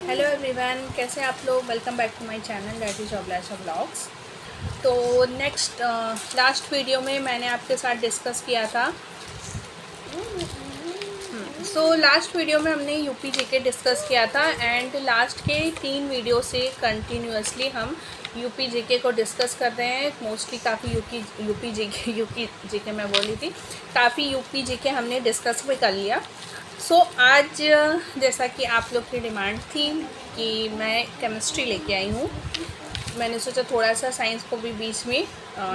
Hello everyone, कैसे आप लोग। Welcome back to my channel that is Abhilasha blogs. तो लास्ट वीडियो में मैंने आपके साथ डिस्कस किया था। लास्ट वीडियो में हमने यूपी जीके डिस्कस किया था एंड लास्ट के 3 वीडियो से कंटिन्यूसली हम यूपी जीके को डिस्कस कर रहे हैं। मोस्टली काफ़ी यूपी जीके मैं बोली थी, काफ़ी यूपी जीके हमने डिस्कस भी कर लिया। आज जैसा कि आप लोग की डिमांड थी कि मैं केमिस्ट्री लेके आई हूँ, मैंने सोचा थोड़ा सा साइंस को भी बीच में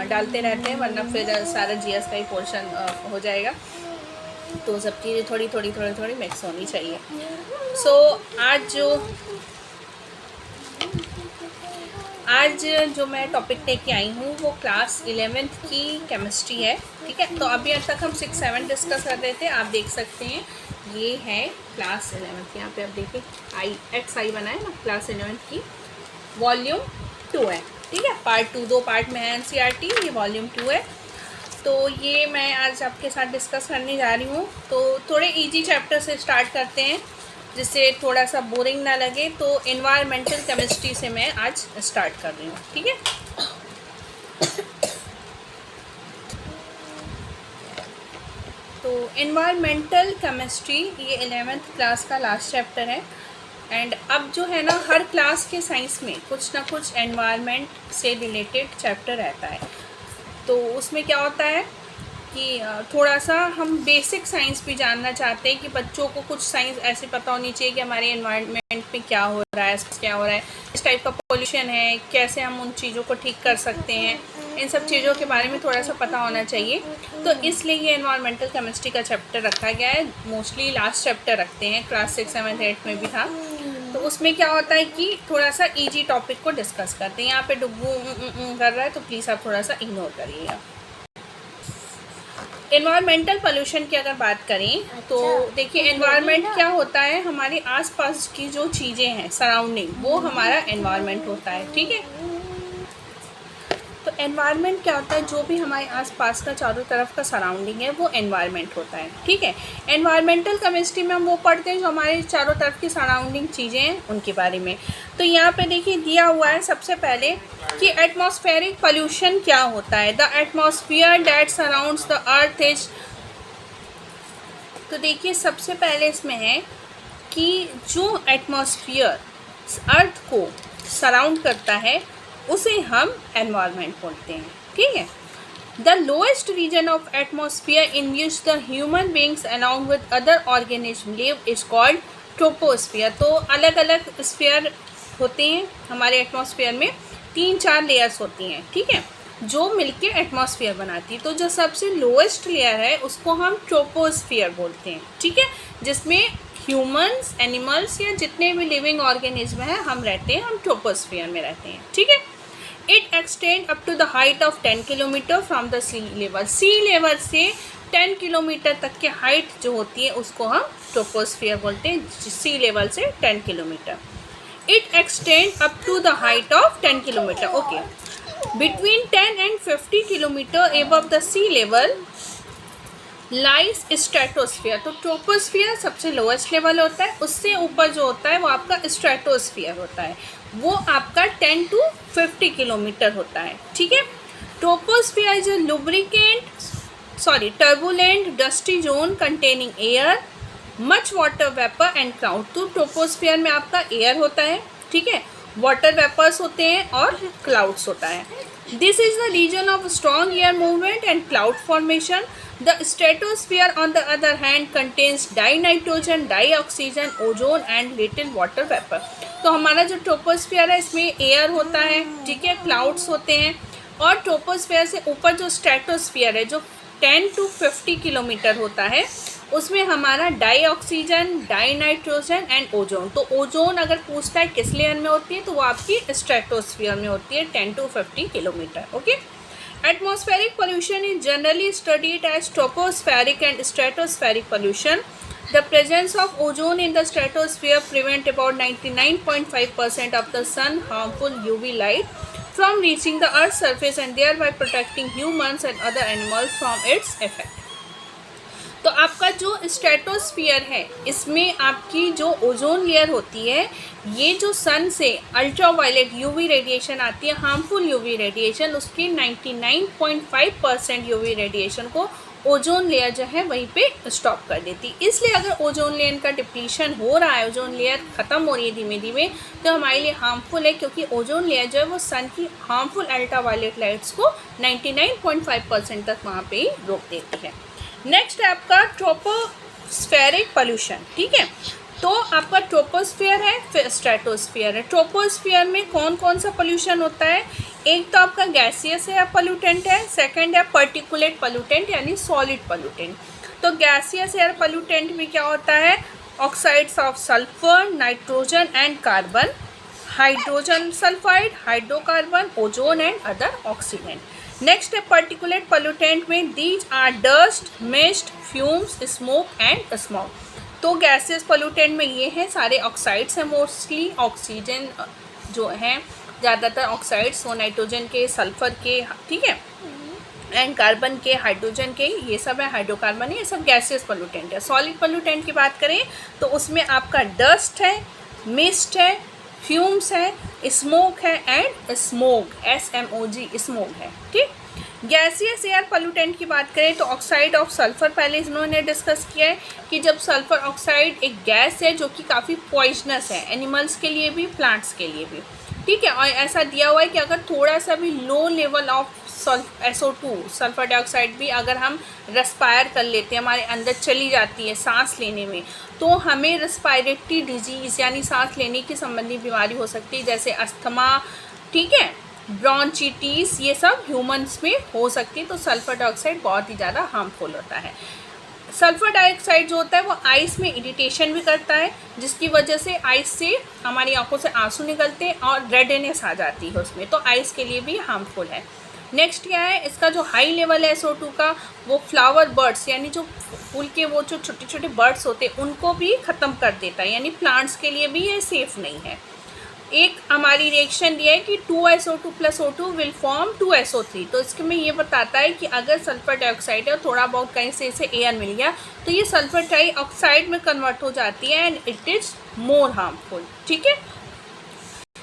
डालते रहते हैं, वरना फिर सारा जीएस का ही पोर्शन हो जाएगा। तो सब चीज़ें थोड़ी मिक्स होनी चाहिए। आज जो मैं टॉपिक लेके आई हूँ वो क्लास 11th की केमिस्ट्री है। ठीक है, तो अभी तक हम 6, 7 डिस्कस कर रहे थे। आप देख सकते हैं ये है क्लास 11th। यहाँ पे आप देखिए XI बना है ना, क्लास 11th की वॉल्यूम 2 है। ठीक है, पार्ट 2, 2 पार्ट में है NCERT, ये वॉल्यूम 2 है। तो ये मैं आज आपके साथ डिस्कस करने जा रही हूँ। तो थोड़े इजी चैप्टर से स्टार्ट करते हैं जिससे थोड़ा सा बोरिंग ना लगे। तो एनवायरमेंटल केमिस्ट्री से मैं आज स्टार्ट कर रही हूँ। ठीक है, तो एनवायरमेंटल केमिस्ट्री ये 11th क्लास का लास्ट चैप्टर है। एंड अब जो है ना, हर क्लास के साइंस में कुछ ना कुछ एनवायरनमेंट से रिलेटेड चैप्टर रहता है। तो उसमें क्या होता है कि थोड़ा सा हम बेसिक साइंस भी जानना चाहते हैं कि बच्चों को कुछ साइंस ऐसे पता होनी चाहिए कि हमारे एनवायरनमेंट में क्या हो रहा है, क्या हो रहा है, इस टाइप का पोल्यूशन है, कैसे हम उन चीज़ों को ठीक कर सकते हैं, इन सब चीज़ों के बारे में थोड़ा सा पता होना चाहिए। तो इसलिए ये एनवायरमेंटल केमिस्ट्री का चैप्टर रखा गया है। मोस्टली लास्ट चैप्टर रखते हैं, क्लास 6, 7, 8 में भी था। तो उसमें क्या होता है कि थोड़ा सा इजी टॉपिक को डिस्कस करते हैं। यहाँ पे डुब्बू कर रहा है, तो प्लीज़ आप थोड़ा सा इग्नोर करिएगा। एनवायरमेंटल पोल्यूशन की अगर बात करें तो देखिए, एनवायरनमेंट क्या होता है, हमारे आसपास की जो चीज़ें हैं, सराउंडिंग, वो हमारा एनवायरनमेंट होता है। ठीक है, तो एनवायरनमेंट क्या होता है, जो भी हमारे आसपास का चारों तरफ का सराउंडिंग है वो एनवायरनमेंट होता है। ठीक है, एनवायरमेंटल केमिस्ट्री में हम वो पढ़ते हैं जो हमारे चारों तरफ की सराउंडिंग चीज़ें हैं उनके बारे में। तो यहाँ पे देखिए दिया हुआ है सबसे पहले कि एटमॉस्फेरिक पोल्यूशन क्या होता है। The atmosphere that surrounds the earth is. तो देखिए सबसे पहले इसमें है कि जो एटमॉस्फेयर अर्थ को सराउंड करता है उसे हम एनवायरनमेंट बोलते हैं। ठीक है, the lowest region of atmosphere in which the human beings along with other organism live is called troposphere. तो अलग अलग स्फीयर होते हैं हमारे एटमॉस्फेयर में, 3-4 लेयर्स होती हैं। ठीक है, जो मिलके एटमॉस्फेयर बनाती है। तो जो सबसे लोएस्ट लेयर है उसको हम ट्रोपोस्फियर बोलते हैं। ठीक है, जिसमें ह्यूमंस, एनिमल्स या जितने भी लिविंग ऑर्गेनिज्म हैं हम रहते हैं, हम ट्रोपोस्फियर में रहते हैं। ठीक है, it extend up to the height of 10 kilometre from the sea level. Sea level से 10 किलोमीटर तक की हाइट जो होती है उसको हम ट्रोपोस्फियर बोलते हैं, सी लेवल से 10 kilometre. It extend up to the height of 10 kilometre. Okay, between 10 and 50 kilometre above the sea level lies stratosphere. तो ट्रोपोस्फियर सबसे लोएस्ट लेवल होता है, उससे ऊपर जो होता है वो आपका स्ट्रेटोस्फियर होता है, वो आपका 10 to 50 किलोमीटर होता है। ठीक है, troposphere is turbulent dusty zone containing air, much water vapour and cloud. तो ट्रोपोस्फियर में आपका एयर होता है, ठीक है, वाटर वेपर्स होते हैं और क्लाउड्स होता है। This is the region of strong air movement and cloud formation. The stratosphere on the other hand contains di nitrogen, di oxygen, ozone and little water vapour. तो हमारा जो ट्रोपोस्फियर है इसमें एयर होता है, ठीक है, क्लाउड्स होते हैं, और ट्रोपोस्फियर से ऊपर जो स्ट्रेटोस्फियर है जो 10 to 50 किलोमीटर होता है, उसमें हमारा di oxygen, di nitrogen and ozone. तो ओजोन अगर पूछता है किस लेयर में होती है तो वो आपकी स्ट्रेटोस्फियर में होती है, 10 to 50 kilometre. Okay, atmospheric pollution is generally studied as tropospheric and stratospheric pollution. The presence of ozone in the stratosphere prevent about 99.5% of the sun harmful UV light from reaching the Earth's surface and thereby protecting humans and other animals from its effect. तो आपका जो stratosphere है, इसमें आपकी जो ozone layer होती है, ये जो सन से अल्ट्रावायलेट यूवी रेडिएशन आती है, हार्मफुल यूवी रेडिएशन, उसकी 99.5% यूवी रेडिएशन को ओजोन लेयर जो है वहीं पे स्टॉप कर देती। इसलिए अगर ओजोन लेयर का डिप्लीशन हो रहा है, ओजोन लेयर ख़त्म हो रही है धीमे धीमे, तो हमारे लिए हार्मफुल है, क्योंकि ओजोन लेयर जो है वो सन की हार्मफुल अल्ट्रावायलेट लाइट्स को 99.5% तक वहाँ पे ही रोक देती है। नेक्स्ट है आपका ट्रोपोस्फेरिक पोल्यूशन। ठीक है, तो आपका ट्रोपोस्फियर है, फिर स्ट्रेटोस्फियर है। ट्रोपोस्फियर में कौन कौन सा पोल्यूशन होता है? एक तो आपका गैसियस एयर पोल्यूटेंट है, सेकंड है पर्टिकुलेट पोल्यूटेंट यानी सॉलिड पोल्यूटेंट। तो गैसियस एयर पोल्यूटेंट में क्या होता है? Oxides of sulphur, nitrogen and carbon, hydrogen sulphide, hydrocarbon, ozone and other oxidant. Next है पर्टिकुलेट पोल्यूटेंट में these are dust, mist, fumes, smoke and smog. तो gases pollutant में ये हैं सारे ऑक्साइड्स हैं, मोस्टली ऑक्सीजन जो हैं ज़्यादातर ऑक्साइड्स, वो नाइट्रोजन के, सल्फर के, ठीक है, एंड कार्बन के, हाइड्रोजन के, ये सब है, हाइड्रोकार्बन है, ये सब गैसेस पोल्यूटेंट है। सॉलिड पोल्यूटेंट की बात करें तो उसमें आपका डस्ट है, मिस्ट है, फ्यूम्स है, स्मोक है एंड स्मोग, SMOG स्मोग है। ठीक, गैसियस एयर पोल्यूटेंट की बात करें तो ऑक्साइड ऑफ सल्फर, पहले इन्होंने डिस्कस किया है कि जब सल्फर ऑक्साइड एक गैस है जो कि काफ़ी पॉइजनस है एनिमल्स के लिए भी, प्लांट्स के लिए भी। ठीक है, और ऐसा दिया हुआ है कि अगर थोड़ा सा भी low level of SO2 sulphur dioxide भी अगर हम रेस्पायर कर लेते हैं, हमारे अंदर चली जाती है सांस लेने में, तो हमें रेस्पायरेटरी डिजीज़ यानी सांस लेने की संबंधी बीमारी हो सकती है, जैसे अस्थमा, ठीक है, ब्रोंचिटिस, ये सब ह्यूमंस में हो सकती है। तो सल्फर डाइऑक्साइड बहुत ही ज़्यादा हार्मफुल होता है। सल्फर डाइऑक्साइड जो होता है वो आइस में इरिटेशन भी करता है, जिसकी वजह से आइस से हमारी आंखों से आंसू निकलते हैं और रेडनेस आ जाती है उसमें, तो आइस के लिए भी हार्मफुल है। नेक्स्ट क्या है, इसका जो हाई लेवल है SO2 का, वो फ्लावर बर्ड्स यानी जो फूल के वो जो छोटे छोटे बर्ड्स होते हैं उनको भी ख़त्म कर देता है, यानी प्लांट्स के लिए भी ये सेफ़ नहीं है। एक हमारी रिएक्शन दिया है कि 2SO2 + O2 will form 2SO3। तो इसके में ये बताता है कि अगर सल्फर डाइऑक्साइड है और थोड़ा बहुत कहीं से इसे एयर मिल गया तो ये सल्फर डाइऑक्साइड में कन्वर्ट हो जाती है and it is more harmful. ठीक है,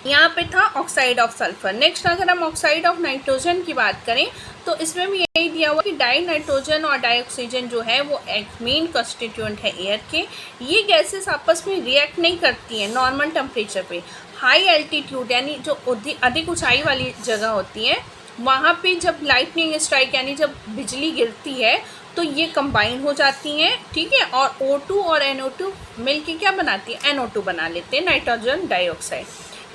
यहाँ पे था ऑक्साइड ऑफ सल्फर। नेक्स्ट अगर हम ऑक्साइड ऑफ नाइट्रोजन की बात करें तो इसमें भी यही दिया हुआ कि डाई नाइट्रोजन और डाई ऑक्सीजन जो है वो एक मेन कंस्टिट्यूएंट है एयर के। ये गैसेस आपस में रिएक्ट नहीं करती हैं नॉर्मल टेम्परेचर पे। हाई एल्टीट्यूड यानी जो अधिक ऊंचाई वाली जगह होती है वहाँ पे जब लाइटनिंग स्ट्राइक यानी जब बिजली गिरती है तो ये कंबाइन हो जाती हैं, ठीक है, और O2 और NO2 मिलके क्या बनाती है, NO2 बना लेते हैं, नाइट्रोजन डाइऑक्साइड।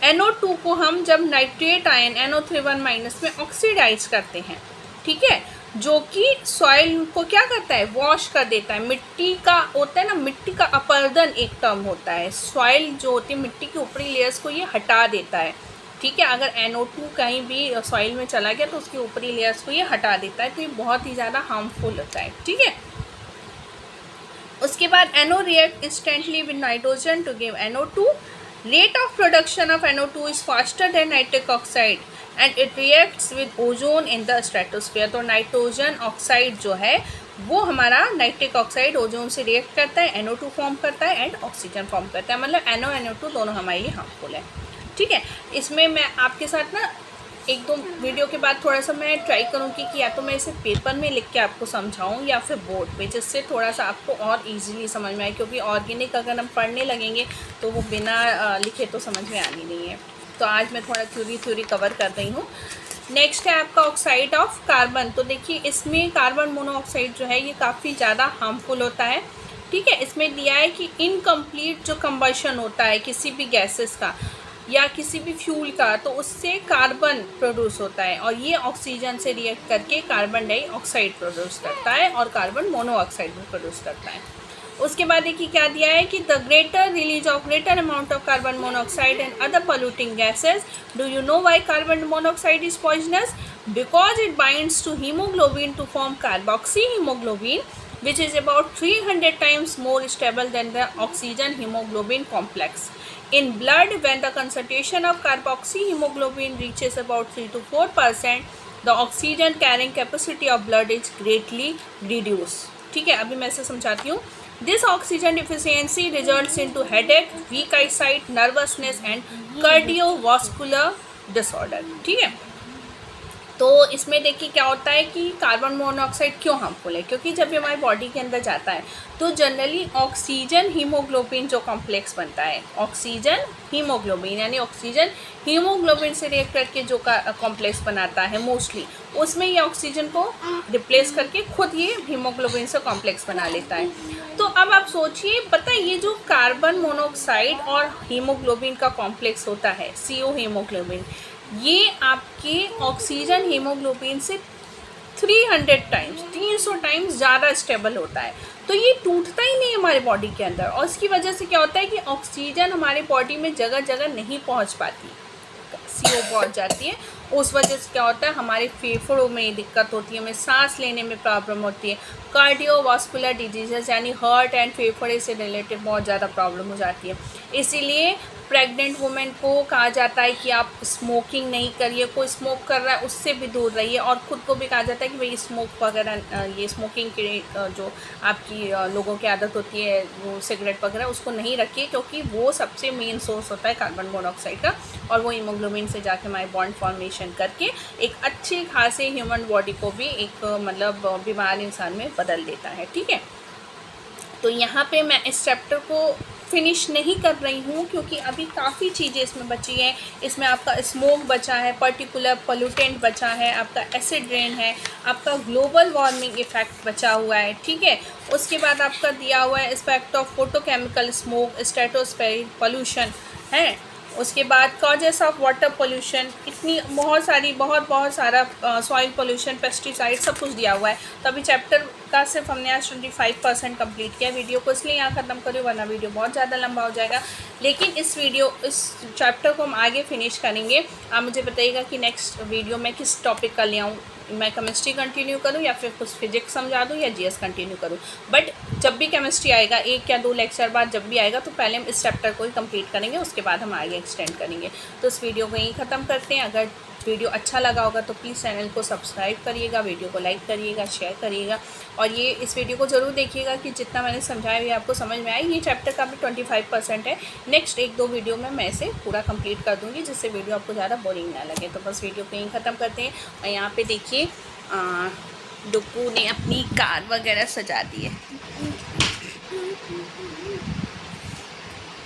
NO2 को हम जब नाइट्रेट आयन NO3 - में ऑक्सीडाइज करते हैं, ठीक है, जो कि सॉइल को क्या करता है, वॉश कर देता है। मिट्टी का होता है ना, मिट्टी का अपरदन एक टर्म होता है, सॉइल जो होती है मिट्टी की ऊपरी लेयर्स को ये हटा देता है। ठीक है, अगर NO2 कहीं भी सॉइल में चला गया तो उसकी ऊपरी लेयर्स को ये हटा देता है, तो ये बहुत ही ज़्यादा हार्मफुल होता है। ठीक है, उसके बाद NO react instantly with nitrogen to give NO2। Rate of production of NO2 is faster than nitric oxide and it reacts with ozone in the stratosphere। तो नाइट्रोजन ऑक्साइड जो है वो हमारा नाइट्रिक ऑक्साइड ओजोन से react करता है, NO2 form करता है एंड ऑक्सीजन फॉर्म करता है, मतलब NO NO2 दोनों हमारे लिए हार्मफुल है। ठीक है, इसमें मैं आपके साथ ना एक दो वीडियो के बाद थोड़ा सा मैं ट्राई करूँगी कि या तो मैं इसे पेपर में लिख के आपको समझाऊँ या फिर बोर्ड पे, जिससे थोड़ा सा आपको और इजीली समझ में आए, क्योंकि ऑर्गेनिक अगर हम पढ़ने लगेंगे तो वो बिना लिखे तो समझ में आनी नहीं है। तो आज मैं थोड़ा थ्योरी कवर कर रही हूँ। नेक्स्ट है आपका ऑक्साइड ऑफ कार्बन। तो देखिए इसमें कार्बन मोनोऑक्साइड जो है ये काफ़ी ज़्यादा हार्मफुल होता है। ठीक है, इसमें दिया है कि इनकम्प्लीट जो कंबशन होता है किसी भी गैसेस का या किसी भी फ्यूल का, तो उससे कार्बन प्रोड्यूस होता है और ये ऑक्सीजन से रिएक्ट करके कार्बन डाइऑक्साइड प्रोड्यूस करता है और कार्बन मोनोऑक्साइड भी प्रोड्यूस करता है। उसके बाद देखिए क्या दिया है कि the greater release of greater amount of carbon monoxide and other polluting gases. Do you know why carbon monoxide is poisonous? Because it binds to haemoglobin to form carboxy haemoglobin which is about 300 times more stable than the oxygen hemoglobin complex. In blood, when the concentration of carboxy hemoglobin reaches about 3 to 4%, the oxygen carrying capacity of blood is greatly reduced. ठीक है, अभी मैं इसे समझाती हूँ। This oxygen deficiency results into headache, weak eye sight, nervousness and cardiovascular disorder. ठीक है, तो इसमें देखिए क्या होता है कि कार्बन मोनोऑक्साइड क्यों हार्मफुल है, क्योंकि जब ये हमारी बॉडी के अंदर जाता है तो जनरली ऑक्सीजन हीमोग्लोबिन जो कॉम्प्लेक्स बनता है, ऑक्सीजन हीमोग्लोबिन यानी ऑक्सीजन हीमोग्लोबिन से रिएक्ट करके जो कॉम्प्लेक्स बनाता है मोस्टली, उसमें ये ऑक्सीजन को रिप्लेस करके खुद ये हीमोग्लोबिन से कॉम्प्लेक्स बना लेता है। तो अब आप सोचिए, पता है ये जो कार्बन मोनोऑक्साइड और हीमोग्लोबिन का कॉम्प्लेक्स होता है, CO हीमोग्लोबिन, ये आपके ऑक्सीजन हीमोग्लोबिन से 300 टाइम्स ज़्यादा स्टेबल होता है। तो ये टूटता ही नहीं है हमारे बॉडी के अंदर, और इसकी वजह से क्या होता है कि ऑक्सीजन हमारे बॉडी में जगह जगह नहीं पहुंच पाती, CO पहुंच जाती है। उस वजह से क्या होता है, हमारे फेफड़ों में दिक्कत होती है, हमें सांस लेने में प्रॉब्लम होती है, कार्डियोवास्कुलर डिजीजेस यानी हार्ट एंड फेफड़े से रिलेटेड बहुत ज़्यादा प्रॉब्लम हो जाती है। इसीलिए प्रेग्नेंट वुमेन को कहा जाता है कि आप स्मोकिंग नहीं करिए, कोई स्मोक कर रहा है उससे भी दूर रहिए, और ख़ुद को भी कहा जाता है कि भाई स्मोक वगैरह, ये स्मोकिंग की जो आपकी लोगों की आदत होती है वो सिगरेट वगैरह, उसको नहीं रखिए, क्योंकि वो सबसे मेन सोर्स होता है कार्बन मोनोऑक्साइड का, और वो हीमोग्लोबिन से जाके हमारे बॉन्ड फॉर्मेशन करके एक अच्छे खासे ह्यूमन बॉडी को भी एक मतलब बीमार इंसान में बदल देता है। ठीक है, तो यहाँ पे मैं इस चैप्टर को फिनिश नहीं कर रही हूँ, क्योंकि अभी काफ़ी चीज़ें इसमें बची हैं। इसमें आपका स्मोक बचा है, पर्टिकुलर पोल्यूटेंट बचा है, आपका एसिड रेन है, आपका ग्लोबल वार्मिंग इफेक्ट बचा हुआ है। ठीक है, उसके बाद आपका दिया हुआ है aspect of photochemical smoke, stratospheric pollution है, उसके बाद कॉजेस ऑफ वाटर पोल्यूशन, इतनी बहुत सारा सॉइल पोल्यूशन, पेस्टिसाइड, सब कुछ दिया हुआ है। तो अभी चैप्टर का सिर्फ हमने आज 25% कंप्लीट किया। वीडियो को इसलिए यहाँ ख़त्म करें, वरना वीडियो बहुत ज़्यादा लंबा हो जाएगा। लेकिन इस चैप्टर को हम आगे फिनिश करेंगे। आप मुझे बताइएगा कि नेक्स्ट वीडियो में किस टॉपिक का ले आऊँ, मैं केमिस्ट्री कंटिन्यू करूँ या फिर कुछ फिजिक्स समझा दूँ या GS कंटिन्यू करूँ। बट जब भी केमिस्ट्री आएगा, 1 या 2 लेक्चर बाद जब भी आएगा, तो पहले हम इस चैप्टर को ही कंप्लीट करेंगे, उसके बाद हम आगे एक्सटेंड करेंगे। तो इस वीडियो को यहीं ख़त्म करते हैं। अगर वीडियो अच्छा लगा होगा तो प्लीज़ चैनल को सब्सक्राइब करिएगा, वीडियो को लाइक करिएगा, शेयर करिएगा, और ये इस वीडियो को ज़रूर देखिएगा कि जितना मैंने समझाया ये आपको समझ में आए। ये चैप्टर का भी 25% है। नेक्स्ट 1-2 वीडियो में मैं इसे पूरा कंप्लीट कर दूँगी, जिससे वीडियो आपको ज़्यादा बोरिंग ना लगे। तो बस वीडियो को यहीं ख़त्म करते हैं। और यहाँ पर देखिए डुप्पू ने अपनी कार वगैरह सजा दी है।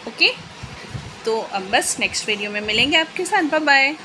ओके, तो अब बस नेक्स्ट वीडियो में मिलेंगे आपके साथ। Bye bye.